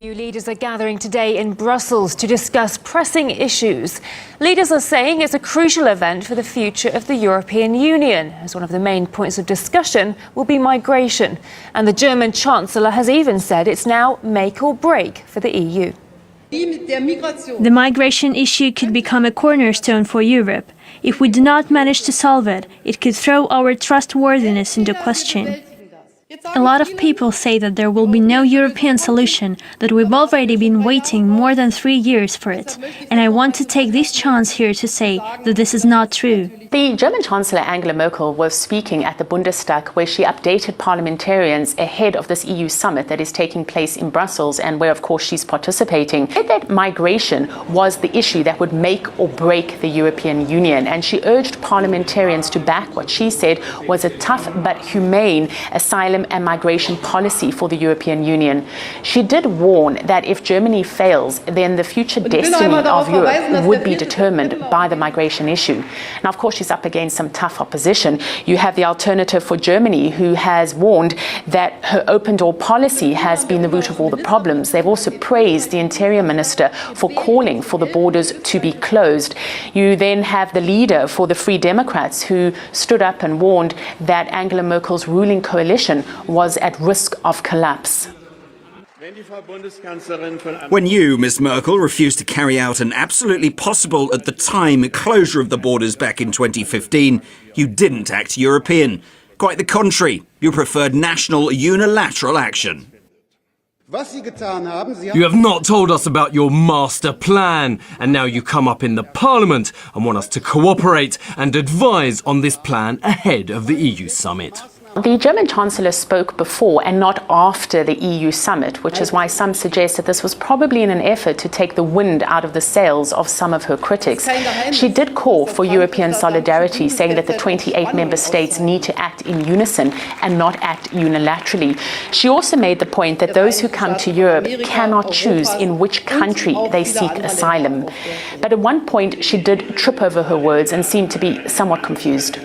EU leaders are gathering today in Brussels to discuss pressing issues. Leaders are saying it's a crucial event for the future of the European Union, as one of the main points of discussion will be migration. And the German Chancellor has even said it's now make or break for the EU. The migration issue could become a cornerstone for Europe. If we do not manage to solve it, it could throw our trustworthiness into question. A lot of people say that there will be no European solution, that we've already been waiting more than 3 years for it. And I want to take this chance here to say that this is not true. The German Chancellor Angela Merkel was speaking at the Bundestag, where she updated parliamentarians ahead of this EU summit that is taking place in Brussels and where, of course, she's participating. She said that migration was the issue that would make or break the European Union, and she urged parliamentarians to back what she said was a tough but humane asylum and migration policy for the European Union. She did warn that if Germany fails, then the future destiny of Europe would be determined by the migration issue. Now, of course, she's up against some tough opposition. You have the Alternative for Germany, who has warned that her open door policy has been the root of all the problems. They've also praised the Interior Minister for calling for the borders to be closed. You then have the leader for the Free Democrats, who stood up and warned that Angela Merkel's ruling coalition was at risk of collapse. When you, Ms. Merkel, refused to carry out an absolutely possible at the time closure of the borders back in 2015, you didn't act European. Quite the contrary, you preferred national unilateral action. You have not told us about your master plan, and now you come up in the Parliament and want us to cooperate and advise on this plan ahead of the EU summit. The German Chancellor spoke before and not after the EU summit, which is why some suggest that this was probably in an effort to take the wind out of the sails of some of her critics. She did call for European solidarity, saying that the 28 member states need to act in unison and not act unilaterally. She also made the point that those who come to Europe cannot choose in which country they seek asylum. But at one point, she did trip over her words and seemed to be somewhat confused.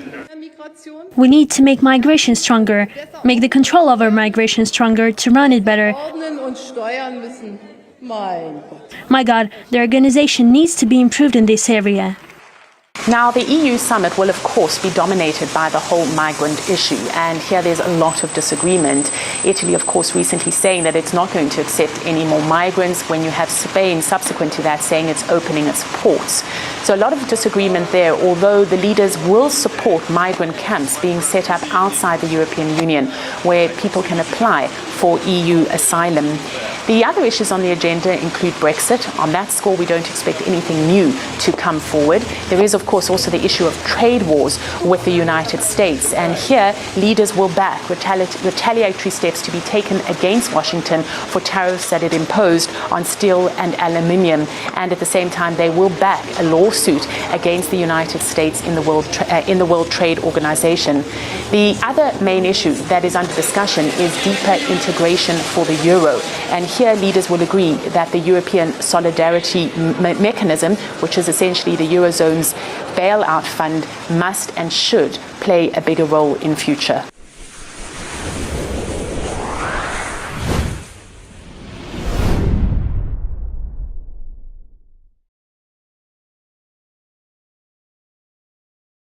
We need to make migration stronger, make the control over migration stronger to run it better. My God, the organization needs to be improved in this area. Now, the EU summit will, of course, be dominated by the whole migrant issue, and here there's a lot of disagreement. Italy, of course, recently saying that it's not going to accept any more migrants, when you have Spain subsequent to that saying it's opening its ports. So a lot of disagreement there, although the leaders will support migrant camps being set up outside the European Union where people can apply for EU asylum. The other issues on the agenda include Brexit. On that score, we don't expect anything new to come forward. There is, of course, also the issue of trade wars with the United States. And here, leaders will back retaliatory steps to be taken against Washington for tariffs that it imposed on steel and aluminium. And at the same time, they will back a lawsuit against the United States in the World Trade Organization. The other main issue that is under discussion is deeper integration for the euro. And here, leaders will agree that the European Solidarity Mechanism, which is essentially the Eurozone's bailout fund, must and should play a bigger role in future.